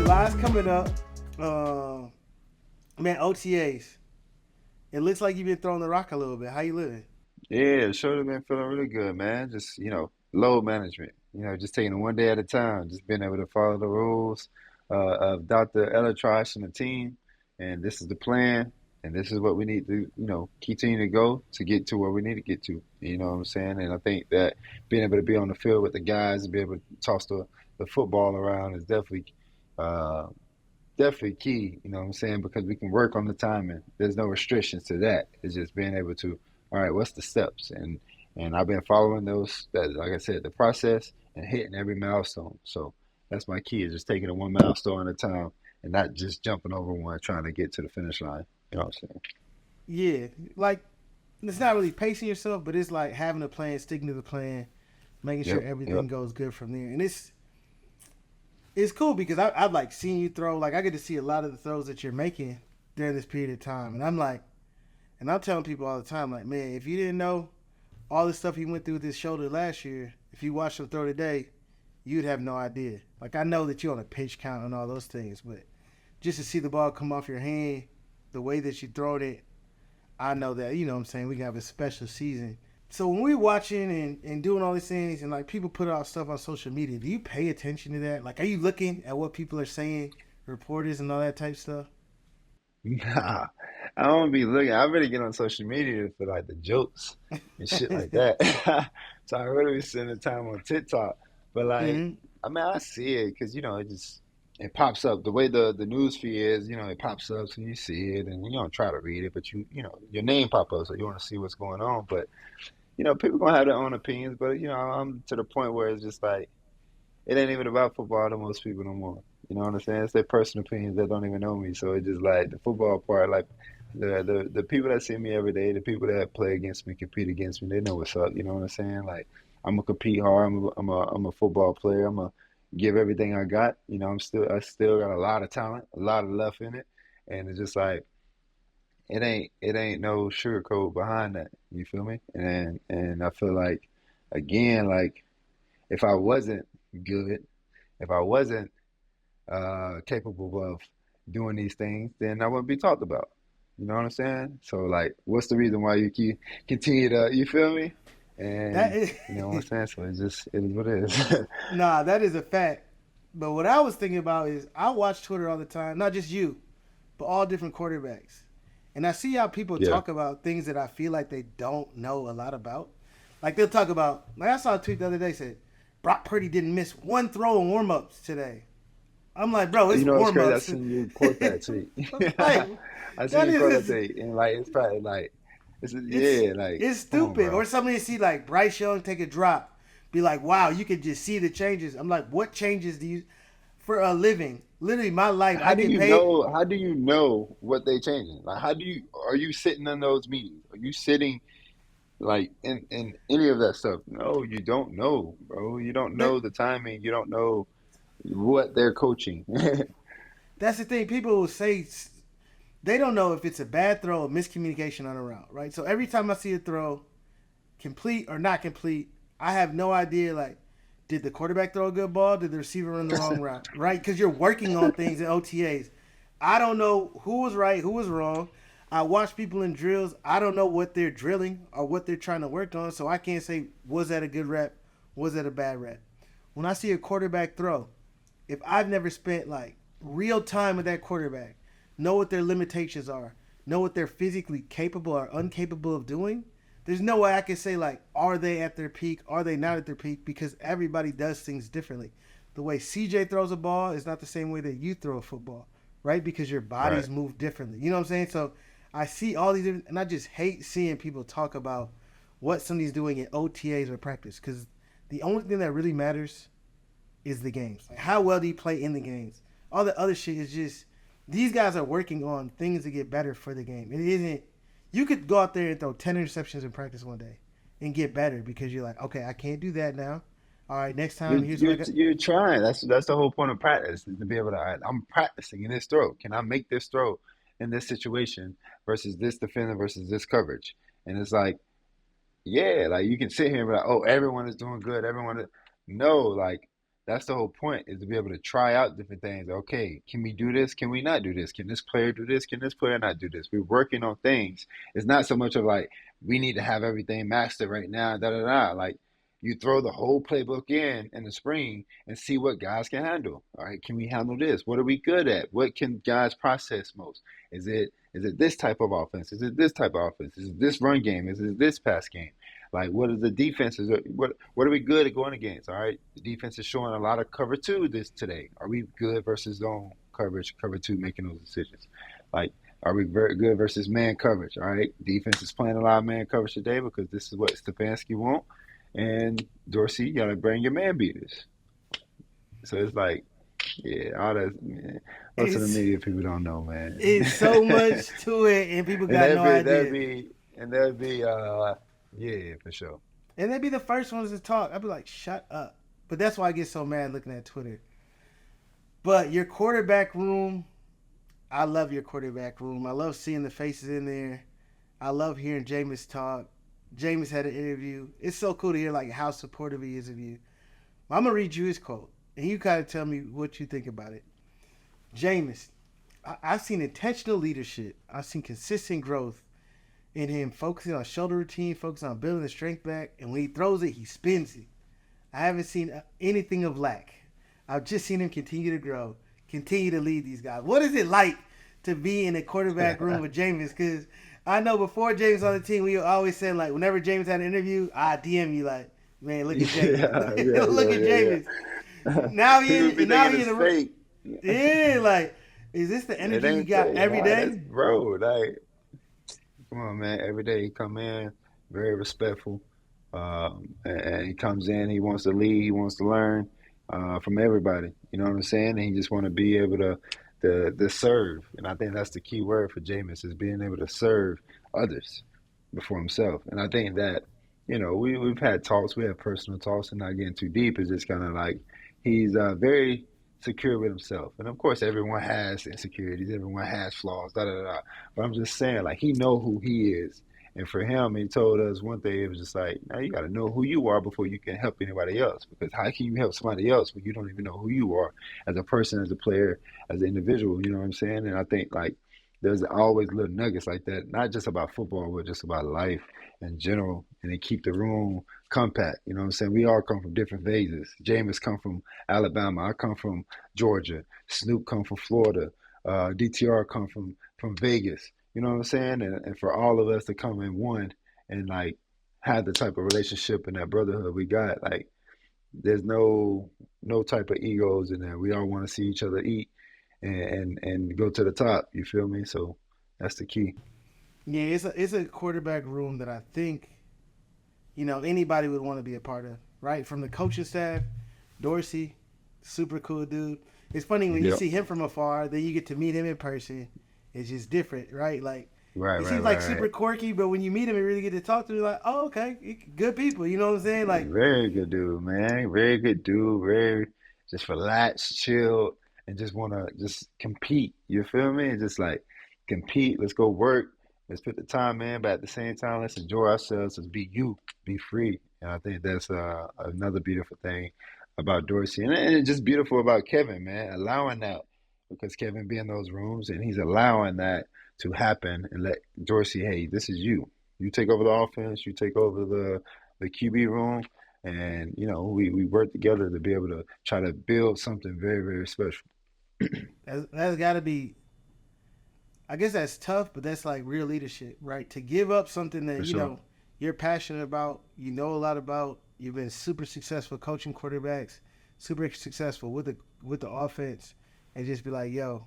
July's coming up. Uh, man, OTAs. It looks like you've been throwing the rock a little bit. How you living? Yeah, sure been feeling really good, man. Just, load management. Just taking it one day at a time, just being able to follow the rules of Dr. Elatrosh and the team. And this is the plan, and this is what we need to, continue to go to get to where we need to get to. You know what I'm saying? And I think that being able to be on the field with the guys and be able to toss the football around is uh, definitely key, you know what I'm saying? Because we can work on the timing. There's no restrictions to that. It's just being able to, all right, what's the steps? And I've been following those that like I said, the process and hitting every milestone. So that's my key is just taking it one milestone at a time and not just jumping over one trying to get to the finish line. You know what I'm saying? Yeah, like it's not really pacing yourself, but it's like having a plan, sticking to the plan, making sure Yep, everything yep. goes good from there. And it's cool because I've like seen you throw. Like I get to see a lot of the throws that you're making during this period of time, and I'm like, and I'm telling people all the time, like, man, if you didn't know all the stuff he went through with his shoulder last year, if you watched him throw today, you'd have no idea. Like I know that you're on a pitch count and all those things, but just to see the ball come off your hand, the way that you throw it, I know that, you know what I'm saying, we can have a special season. So when we're watching and doing all these things and like people put out stuff on social media, do you pay attention to that? Like are you looking at what people are saying, reporters and all that type stuff? Nah, I don't be looking. I really get on social media for like the jokes and shit like that. So I really be spending time on TikTok. But like, Mm-hmm. I mean, I see it because it pops up the way the news feed is. It pops up so you see it and you don't try to read it, but your name pop up so you want to see what's going on. But people gonna have their own opinions. But I'm to the point where it's just like it ain't even about football to most people no more. You know what I'm saying? It's their personal opinions that don't even know me. So it's just like the football part, like the people that see me every day, the people that play against me, compete against me, they know what's up. You know what I'm saying? Like I'm gonna compete hard. I'm a football player. I'm gonna give everything I got. I still got a lot of talent, a lot of left in it, and it's just like it ain't no sugarcoat behind that. You feel me? And I feel like again, like if I wasn't good, if I wasn't capable of doing these things, then I wouldn't be talked about. You know what I'm saying? So like, what's the reason why you keep continue to? You feel me? That And is you know what I'm saying? So it is what it is. nah, that is a fact. But what I was thinking about is I watch Twitter all the time, not just you, but all different quarterbacks. And I see how people Yeah. talk about things that I feel like they don't know a lot about. Like they'll talk about, like I saw a tweet the other day said, Brock Purdy didn't miss one throw in warm ups today. I'm like, bro, it's You know it's warm crazy. I ups. seen you quote that tweet. like, I seen that you is quote that just, tweet, and like it's probably like it's yeah, like it's come on, stupid. bro. Or somebody see like Bryce Young take a drop, be like, wow, you could just see the changes. I'm like, what changes do you for a living? Literally, my life, I How do get you paid. know? How do you know what they changing? Like, how do you? Are you sitting in those meetings? Are you sitting like in any of that stuff? No, you don't know, bro. You don't But know the timing. You don't know what they're coaching. that's the thing. People will say they don't know if it's a bad throw or miscommunication on a route, right? So every time I see a throw, complete or not complete, I have no idea. Like, did the quarterback throw a good ball? Did the receiver run the wrong route? Right? Because you're working on things in OTAs. I don't know who was right, who was wrong. I watch people in drills. I don't know what they're drilling or what they're trying to work on, so I can't say was that a good rep, was that a bad rep. When I see a quarterback throw, if I've never spent like real time with that quarterback, know what their limitations are, know what they're physically capable or incapable of doing, there's no way I can say like, are they at their peak? Are they not at their peak? Because everybody does things differently. The way CJ throws a ball is not the same way that you throw a football, right? Because your Right. bodies move differently. You know what I'm saying? So I see all these different, and I just hate seeing people talk about what somebody's doing in OTAs or practice because the only thing that really matters is the games. Like how well do you play in the games? All the other shit is just these guys are working on things to get better for the game. It isn't you could go out there and throw 10 interceptions in practice one day and get better because you're like, okay, I can't do that now. All right, next time You're here's what I you're got. you're trying. That's the whole point of practice is to be able to. I'm practicing in this throw. Can I make this throw in this situation versus this defender versus this coverage? And it's like, yeah, like you can sit here and be like, oh, everyone is doing good. No, like That's the whole point, is to be able to try out different things. Okay, can we do this? Can we not do this? Can this player do this? Can this player not do this? We're working on things. It's not so much of like we need to have everything mastered right now. Da da da. Like you throw the whole playbook in the spring and see what guys can handle. All right, can we handle this? What are we good at? What can guys process most? Is it this type of offense? Is it this type of offense? Is it this run game? Is it this pass game? Like, what are the defenses? What are we good at going against? All right, the defense is showing a lot of cover two this today. Are we good versus zone coverage, cover two, making those decisions? Like, are we very good versus man coverage? All right, defense is playing a lot of man coverage today because this is what Stefanski want, and Dorsey, you gotta bring your man beaters. So it's like, yeah, all that. Man, most of the It's media people don't know, man. it's so much to it, and people and got no that'd idea. be and that'd be yeah, for sure. And they'd be the first ones to talk. I'd be like, shut up. But that's why I get so mad looking at Twitter. But your quarterback room, I love your quarterback room. I love seeing the faces in there. I love hearing Jameis talk. Jameis had an interview. It's so cool to hear like how supportive he is of you. I'm gonna read you his quote, and you kind of tell me what you think about it. Jameis, I've seen intentional leadership. I've seen consistent growth in him, focusing on shoulder routine, focusing on building the strength back, and when he throws it, he spins it. I haven't seen anything of lack. I've just seen him continue to grow, continue to lead these guys. What is it like to be in a quarterback room with Jameis? Because I know before James on the team, we always said like whenever James had an interview, I DM you like, man, look at Yeah, James, yeah, look at yeah, James. yeah. Now People be now thinking he in it's the fake. yeah, like, is this the It energy you ain't got fake. every Nah, that's day? bro. Like, come on, man. Every day he come in very respectful, and he comes in. He wants to lead. He wants to learn from everybody. You know what I'm saying? And he just want to be able to serve. And I think that's the key word for Jameis, is being able to serve others before himself. And I think that we've had talks. We have personal talks, and not getting too deep. It's just kind of like he's very secure with himself. And of course, everyone has insecurities. Everyone has flaws. Da da da. But I'm just saying, like, he know who he is. And for him, he told us one day, it was just like, now you got to know who you are before you can help anybody else. Because how can you help somebody else when you don't even know who you are as a person, as a player, as an individual? You know what I'm saying? And I think, like, there's always little nuggets like that, not just about football, but just about life in general. And they keep the room compact. You know what I'm saying? We all come from different phases. Jameis come from Alabama. I come from Georgia. Snoop come from Florida. DTR come from Vegas. You know what I'm saying? And for all of us to come in one and like have the type of relationship and that brotherhood we got, like there's no type of egos in there. We all want to see each other eat and go to the top. You feel me? So that's the key. Yeah, it's a quarterback room that I think anybody would want to be a part of, right? From the coaching staff, Dorsey, super cool dude. It's funny when you Yep. see him from afar, then you get to meet him in person. It's just different, right? Like Right, he right, seems like right, super right. quirky, but when you meet him and really get to talk to him, like, oh, okay, good people. You know what I'm saying? Like, Very good dude, man. Very good dude. Very just relaxed, chill, and just wanna just compete. You feel me? Just like compete. Let's go work. Let's put the time in, but at the same time, let's enjoy ourselves. Let's be you, be free. And I think that's another beautiful thing about Dorsey, and it's just beautiful about Kevin, man, allowing that because Kevin be in those rooms and he's allowing that to happen and let Dorsey, hey, this is you. You take over the offense. You take over the QB room, and we work together to be able to try to build something very very special that's got to be. I guess that's tough, but that's like real leadership, right? To give up something that for sure. you're passionate about, you know a lot about. You've been super successful coaching quarterbacks, super successful with the offense, and just be like, yo,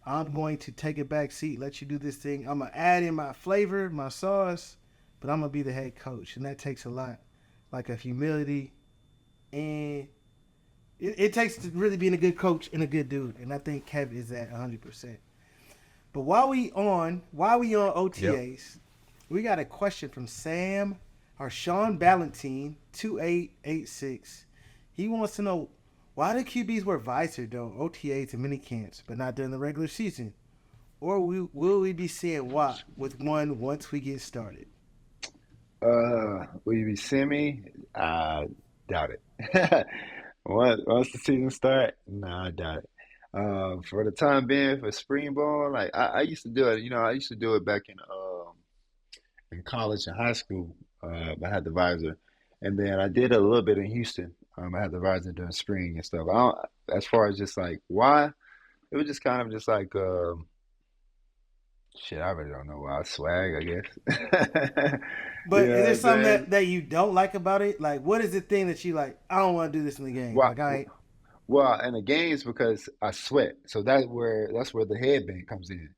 I'm going to take a back seat, let you do this thing. I'm gonna add in my flavor, my sauce, but I'm gonna be the head coach, and that takes a lot, like a humility, and it takes to really being a good coach and a good dude. And I think Kev is at 100%. But while we on Yep. OTAs, we got a question from Sam or Sean Ballantine 2886. He wants to know why do QBs wear visor during OTAs and mini camps, but not during the regular season? Or will we be seeing what with one once we get started? Will you be seeing me? I doubt it. Once the season start, nah, I doubt it. For the time being, for spring ball, like I used to do it. I used to do it back in college and high school. I had the visor, and then I did a little bit in Houston. I had the visor during spring and stuff. I don't, as far as just like why, it was just kind of just like shit. I really don't know why. Swag, I guess. You But know is what there I'm something saying? that you don't like about it? Like, what is the thing that you like? I don't want to do this in the game. Why? Like, I ain't. Well, in the games because I sweat, so that's where the headband comes in.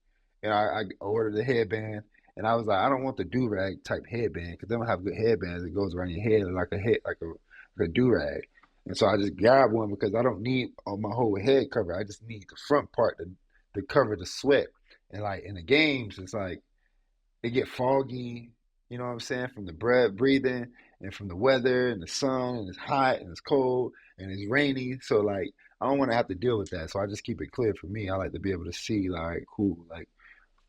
I ordered the headband, and I was like, I don't want the do rag type headband because they don't have good headbands. It goes around your head like a do rag, and so I just grabbed one because I don't need on my whole head cover. I just need the front part to cover the sweat. And like in the games, it's like it get foggy, you know what I'm saying, from the breathing and from the weather and the sun and it's hot and it's cold and it's rainy. So like I don't want to have to deal with that. So I just keep it clear for me. I like to be able to see like who like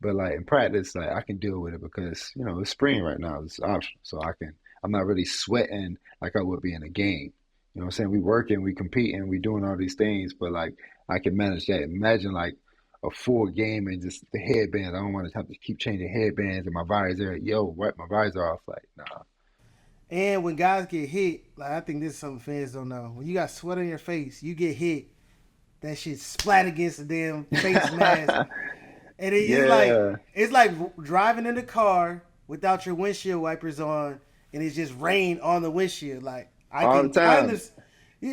but like in practice like I can deal with it because, it's spring right now. It's optional. So I'm not really sweating like I would be in a game. You know what I'm saying? We working, we competing, we doing all these things, but like I can manage that. Imagine like a full game and just the headbands. I don't want to have to keep changing headbands and my visor. Yo, wipe my visor off. Like, nah. And when guys get hit, like I think this is something fans don't know. When you got sweat on your face, you get hit. That shit splat against the damn face mask, and Yeah, it's like driving in the car without your windshield wipers on, and it's just rain on the windshield. Like all the time.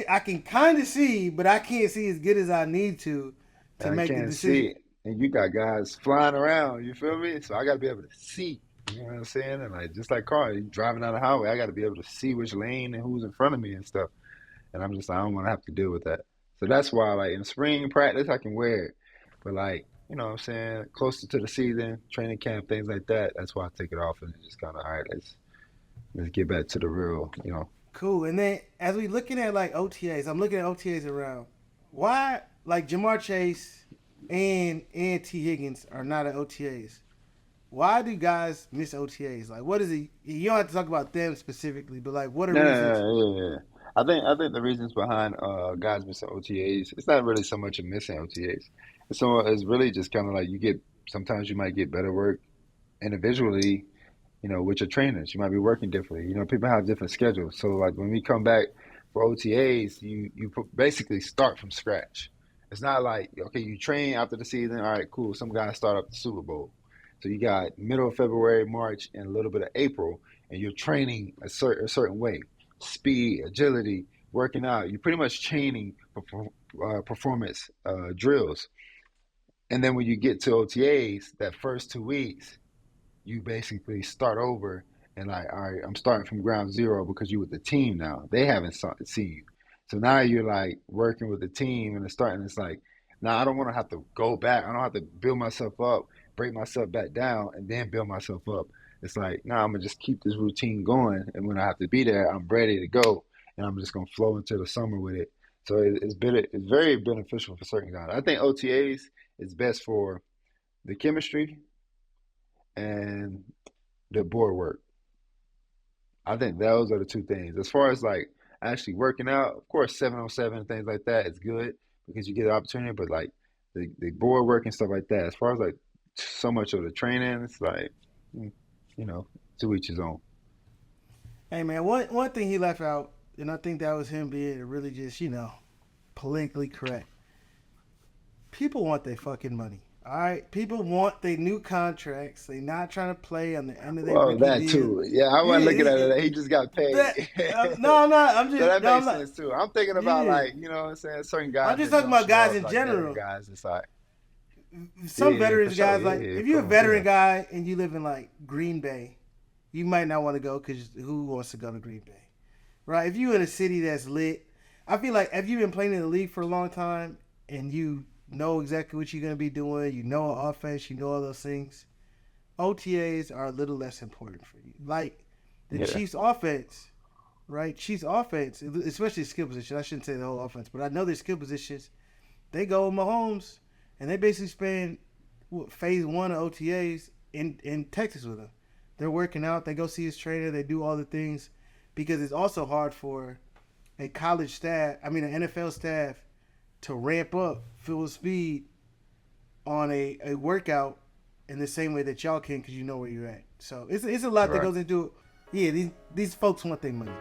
I can kind of see, but I can't see as good as I need to I make the can't see decision. it. And you got guys flying around, you feel me? So I got to be able to see. You know what I'm saying? And like just like car, you driving down the highway, I got to be able to see which lane and who's in front of me and stuff. And I'm just like, I don't want to have to deal with that. So that's why, like in spring practice, I can wear it. But like, you know what I'm saying, closer to the season, training camp, things like that, that's why I take it off and just kind of, all right, let's get back to the real. Cool. And then as we looking at like OTAs, I'm looking at OTAs around. Why like Jamar Chase and T Higgins are not at OTAs? Why do guys miss OTAs? Like, what is it? You don't have to talk about them specifically, but like, what are No, no, reasons? no, yeah, yeah. I think the reasons behind guys missing OTAs, it's not really so much of missing OTAs. It's really just kind of like sometimes you might get better work individually, with your trainers. You might be working differently. People have different schedules. So like when we come back for OTAs, you basically start from scratch. It's not like okay, you train after the season. All right, cool. Some guys start up the Super Bowl. So you got middle of February, March, and a little bit of April, and you're training a certain way, speed, agility, working out. You're pretty much training performance drills. And then when you get to OTAs, that first 2 weeks, you basically start over and like, all right, I'm starting from ground zero because you with the team now. They haven't seen you. So now you're like working with the team and it's starting. It's like, now I don't want to have to go back. I don't have to build myself up, break myself back down, and then build myself up. It's like, now I'm gonna just keep this routine going, and when I have to be there, I'm ready to go, and I'm just gonna flow into the summer with it. So it's very beneficial for certain guys. I think OTAs is best for the chemistry and the board work. I think those are the two things. As far as like actually working out, of course, 7 on 7 things like that is good because you get the opportunity. But like the board work and stuff like that, as far as like so much of the training, it's like mm, you know, to each his own. Hey man, one thing he left out, and I think that was him being really just politically correct. People want their fucking money. All right, people want their new contracts. They not trying to play on the end of their Well, rookie that deal. too. Yeah, I wasn't looking at it. He just got paid. That no, I'm not. I'm So just that no, I'm makes not. sense too. I'm thinking about Yeah, like, what I'm saying, certain I'm guys just that talking don't about show guys up, in like veteran general. guys. It's like, yeah, Some yeah, for veterans sure. guys Yeah, like yeah, if of you're a course, veteran yeah. guy and you live in like Green Bay, you might not want to go because who wants to go to Green Bay, right? If you in a city that's lit, I feel like if you've been playing in the league for a long time and you know exactly what you're gonna be doing, you know offense, you know all those things. OTAs are a little less important for you. Like the Yeah. Chiefs offense, right? Chiefs offense, especially skill position. I shouldn't say the whole offense, but I know their skill positions. They go with Mahomes, and they basically spend phase one of OTAs in Texas with him. They're working out. They go see his trainer. They do all the things because it's also hard for a college staff, I mean an NFL staff, to ramp up full speed on a workout in the same way that y'all can because you know where you're at. So it's a lot that Right. goes into it. Yeah, these folks want their money.